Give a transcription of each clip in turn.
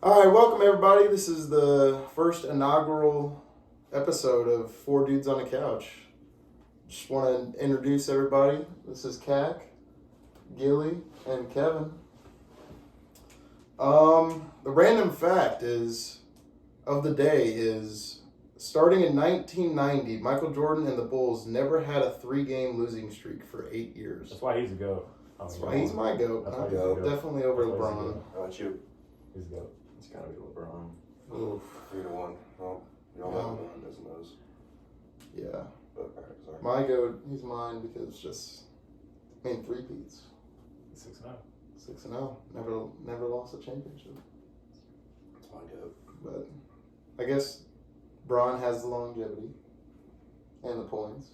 All right, welcome everybody. This is the first inaugural episode of Four Dudes on a Couch. Just want to introduce everybody. This is Cac, Gilly, and Kevin. The random fact of the day is starting in 1990, Michael Jordan and the Bulls never had a 3-game losing streak for 8 years. That's why he's a GOAT. That's why he's my GOAT. That's why he's a GOAT. Definitely over That's why he's a LeBron. GOAT. How about you? He's a GOAT. It's gotta be LeBron. Oof. 3-1. Well, you don't know LeBron doesn't those. Yeah. But, alright, sorry. My GOAT, he's mine because three-peats. 6-0. 6-0. Never lost a championship. It's my goat. But I guess Braun has the longevity and the points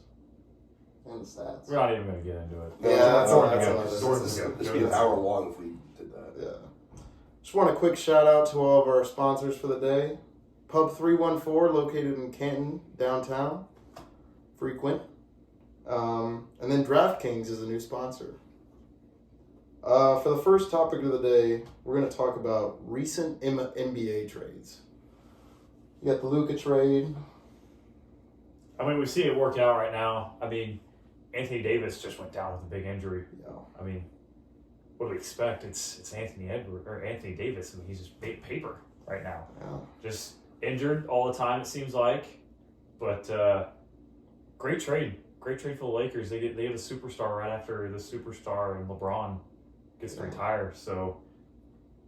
and the stats. We're not even going to get into it. Yeah, that's This would be an hour long if we did that. Yeah. Just want a quick shout out to all of our sponsors for the day. Pub 314, located in Canton, downtown. Frequent. And then DraftKings is a new sponsor. For the first topic of the day, we're going to talk about recent NBA trades. You got the Luka trade. I mean, we see it working out right now. I mean, Anthony Davis just went down with a big injury. Yeah. I mean, what do we expect? It's Anthony Davis. I mean, he's just paper right now. Yeah. Just injured all the time, it seems like. But great trade. Great trade for the Lakers. They get a superstar right after the superstar and LeBron gets to retire. So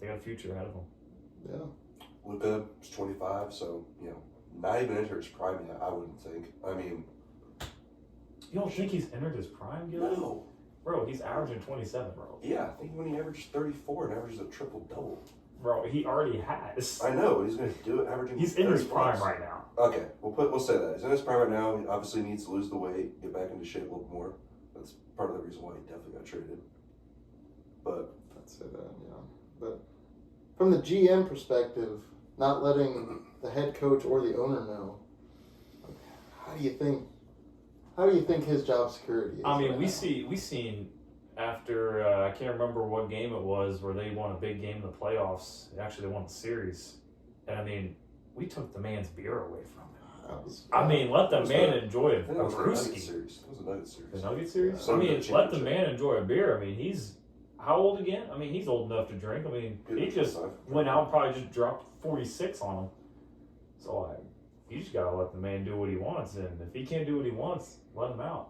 they got a future ahead of them. Yeah. Luka is 25, so, not even into his prime yet, I wouldn't think. I mean, You don't think he's entered his prime, Gilly? no. Bro, he's averaging 27, bro. Yeah, I think when he averages 34 and averages a triple-double. Bro, he already has. I know, he's going to do it averaging He's in his 30 prime plus. right now. Okay, we'll say that. He's in his prime right now. He obviously needs to lose the weight, get back into shape a little more. That's part of the reason why he definitely got traded. But I'd say that, yeah. But from the GM perspective, not letting the head coach or the owner know, how do you think his job security is? I mean, right we now? seen after I can't remember what game it was where they won a big game in the playoffs. Actually, they won the series, and I mean, we took the man's beer away from him. I mean, let the man enjoy I think it a was the Nuggets brewski. series. It was the Nuggets series. The Nugget series. Yeah. I mean, Some let the championship. man enjoy a beer. I mean, he's how old again? I mean, he's old enough to drink. I mean, Good he just 25. went out and probably just dropped 46 on him. So like, you just gotta let the man do what he wants, and if he can't do what he wants, let him out.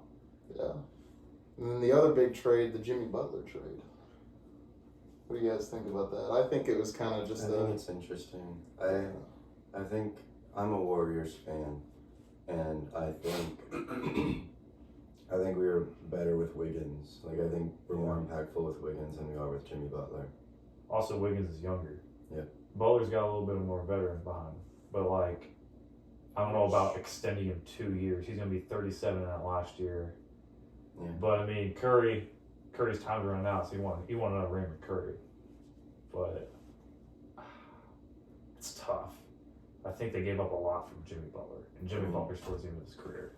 Yeah. And then the other big trade, the Jimmy Butler trade. What do you guys think about that? I think it was kind of just I think it's interesting. I think I'm a Warriors fan, and I think we were better with Wiggins. Like I think we're more impactful with Wiggins than we are with Jimmy Butler. Also, Wiggins is younger. Yeah. Butler's got a little bit more veterans behind him, but like, I don't know about extending him 2 years. He's gonna be 37 in that last year. Yeah. But I mean, Curry's time to run out, so he want another ring with Curry. But it's tough. I think they gave up a lot from Jimmy Butler, and Jimmy Butler's towards the end of his career.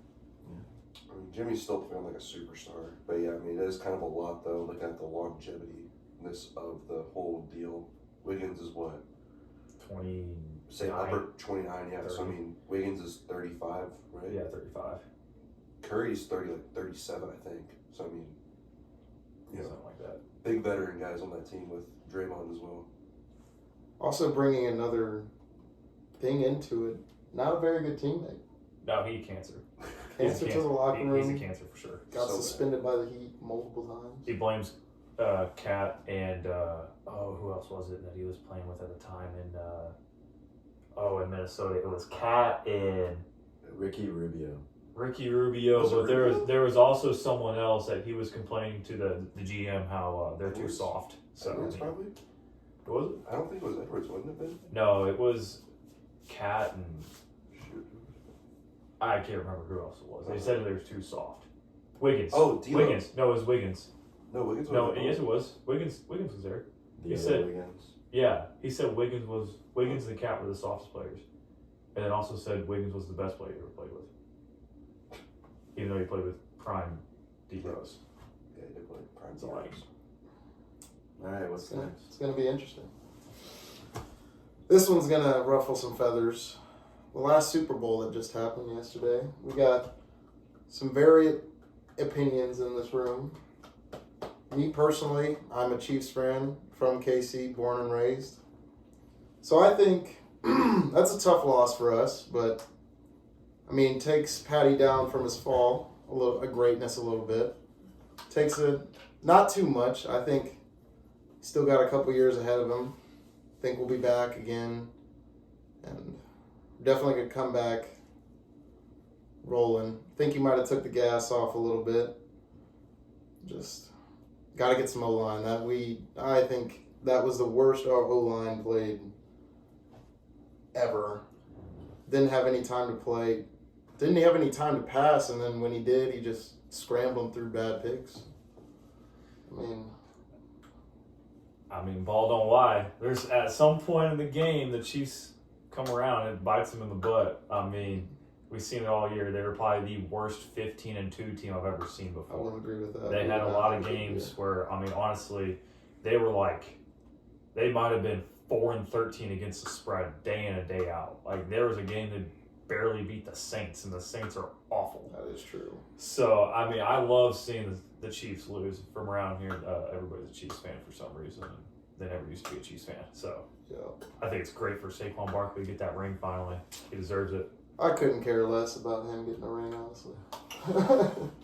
I mean, Jimmy's still playing like a superstar. But yeah, I mean, it is kind of a lot, though, looking at the longevity-ness of the whole deal. Wiggins is what? 20. Say upper 29, yeah. 30. So, I mean, Wiggins is 35, right? Yeah, 35. Curry's 37, I think. So, I mean, Something like that. big veteran guys on that team with Draymond as well. also bringing another thing into it. Not a very good teammate. No, he had cancer. Cancer He's to the locker room. He's a cancer for sure. Got So suspended by the Heat multiple times. He blames Cat and who else was it that he was playing with at the time in Minnesota? It was Cat and Ricky Rubio. Ricky Rubio, Was it but Rubio? there was also someone else that he was complaining to the GM how they're too Edwards? soft. So Edwards, I mean, probably? what was it? I don't think it was Edwards, wouldn't it have been? No, it was Cat and Shoot. I can't remember who else it was. They said they were too soft. Wiggins. Oh, D'Lo. Wiggins. No, it was Wiggins. No, Wiggins No, was yes, it was. Wiggins was there. The He other said- Wiggins. Yeah, he said Wiggins and Cat were the softest players, and then also said Wiggins was the best player he ever played with, even though he played with prime D Rose. Yeah, he did play prime So, like, times. All right, what's next? It's going to be interesting. This one's gonna ruffle some feathers. The last Super Bowl that just happened yesterday. We got some varied opinions in this room. Me personally, I'm a Chiefs fan from KC, born and raised. So I think that's a tough loss for us, but I mean, takes Patty down from his fall a greatness a little bit. Takes it not too much. I think still got a couple years ahead of him. Think we'll be back again, and definitely could come back rolling. Think he might have took the gas off a little bit. Just got to get some O-line. I think that was the worst our O-line played ever. Didn't have any time to play. Didn't have any time to pass, and then when he did, he just scrambled through bad picks. I mean, ball don't lie. There's at some point in the game, the Chiefs come around and bites them in the butt. I mean, we've seen it all year. They were probably the worst 15-2 team I've ever seen I before. wouldn't agree with that. They had a lot of games where, I mean, honestly, they were like, they might have been 4-13 against the spread day in and day out. Like, there was a game that barely beat the Saints, and the Saints are awful. That is true. So, I mean, I love seeing the Chiefs lose. From around here, everybody's a Chiefs fan for some reason. And they never used to be a Chiefs fan. So, Yeah. I think it's great for Saquon Barkley to get that ring finally. He deserves it. I couldn't care less about him getting a ring, honestly.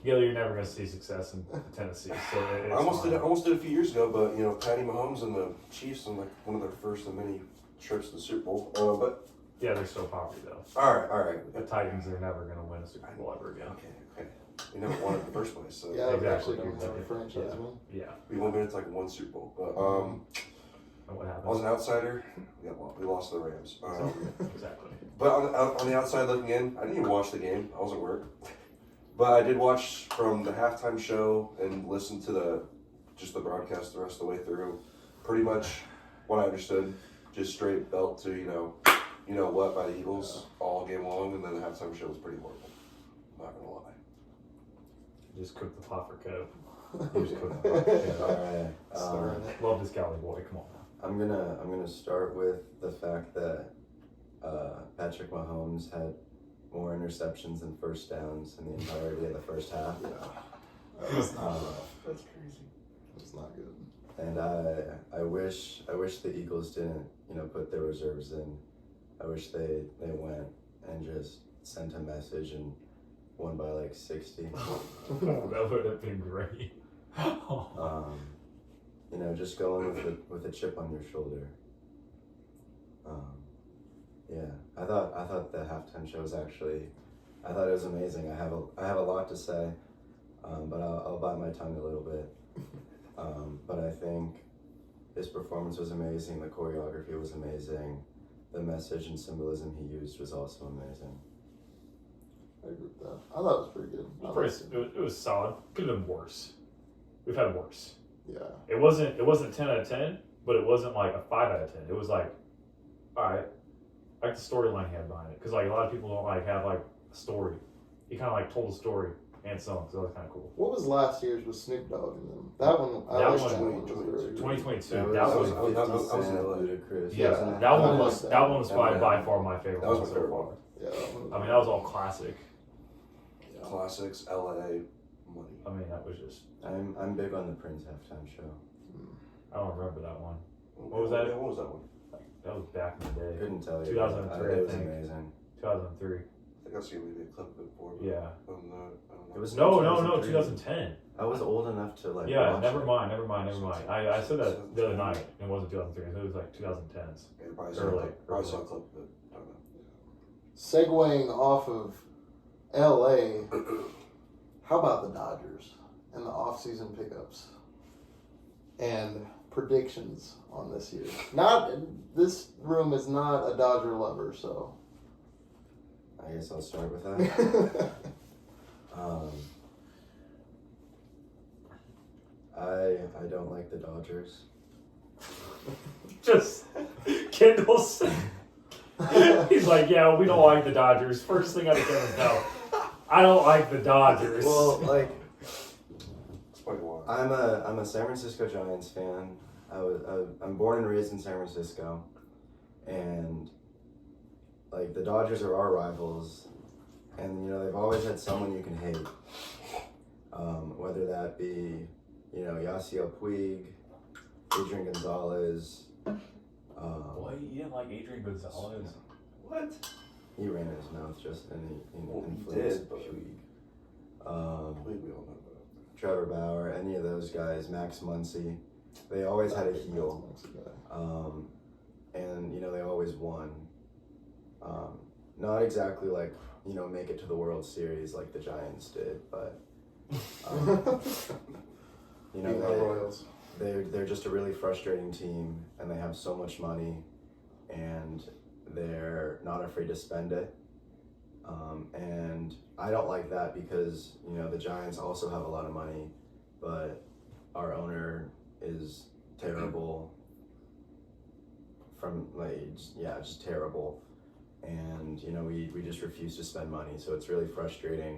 Gilly, you're never going to see success in Tennessee. So it's I almost fine. did a few years ago, but you know, Patty Mahomes and the Chiefs on like one of their first of many trips to the Super Bowl. But Yeah, they're still poverty, though. all right. The Titans are never going to win a Super Bowl ever again. Okay. We never won it in the first place, so Yeah, we Exactly. actually don't have a franchise Yeah. win. Yeah. we won't been to like one Super Bowl. But And what I was happened? an outsider. Yeah, well, we lost to the Rams. Exactly. But on the outside looking in, I didn't even watch the game. I was at work. But I did watch from the halftime show and listen to the broadcast the rest of the way through. Pretty much what I understood, just straight belt to you know what by the Eagles all game long, and then the halftime show was pretty horrible. I'm not gonna lie. Just cook the pot for Kev. You just cook the pot for Kev. All right. Love this Cali boy. Come on. I'm gonna start with the fact that Patrick Mahomes had more interceptions than first downs in the entirety of the first half. That's not That's crazy. That's not good. And I wish the Eagles didn't put their reserves in. I wish they went and just sent a message and won by like 60. That would have been great. Just going with a chip on your shoulder. Yeah, I thought the halftime show was actually, I thought it was amazing. I have a lot to say, but I'll bite my tongue a little bit. But I think his performance was amazing. The choreography was amazing. The message and symbolism he used was also amazing. I agree with that. I thought it was pretty good. It was solid. Could have been worse. We've had worse. Yeah. It wasn't 10 out of 10, but it wasn't like a 5 out of 10. It was like, all right, like the storyline he had behind it. Because like a lot of people don't like have like a story. He kind of like told a story and song, so that was kind of cool. What was last year's with Snoop Dogg and them? That one, I That liked one- that one. Was very good. 2022. That That was was, 50 was Cent, in LA. Ludacris. yeah, wasn't it? that one I was like that one was probably Yeah. by far my favorite That was one my so favorite far. one. Yeah. That one was I mean, that was all classic. Classics, LA, money. I mean, that was just, I'm big on the Prince halftime show. I don't remember that one. What was that? Yeah, what was that one? That was back in the day. Couldn't tell you. 2003, It I was think. amazing. 2003. I think I've seen maybe a clip of it before. But Yeah. I don't know. It was No, 2003. 2010. I was old enough to like. Yeah, watch never it. mind. I said that the other night. It wasn't 2003. It was like 2010s. Yeah, probably Early. saw a clip of it. I don't know. Segueing off of LA, how about the Dodgers and the off-season pickups and predictions on this year? This room is not a Dodger lover, so I guess I'll start with that. I don't like the Dodgers. Just Kendall's. He's like, yeah, we don't like the Dodgers. First thing out of Kevin's mouth. I don't like the Dodgers. Well, like Explain why. I'm a San Francisco Giants fan. I'm born and raised in San Francisco. and like the Dodgers are our rivals, and they've always had someone you can hate, whether that be Yasiel Puig, Adrian Gonzalez. Boy, you didn't like Adrian Gonzalez. What? He ran his mouth just and Well, he influenced did, but- Puig. We all know that. Trevor Bauer, any of those guys, Max Muncy, they always had a heel, and they always won. Not exactly like make it to the World Series like the Giants did, but Beat my Royals. they're just a really frustrating team, and they have so much money, and they're not afraid to spend it. And I don't like that because the Giants also have a lot of money, but our owner is terrible. Just terrible, and we just refuse to spend money, so it's really frustrating.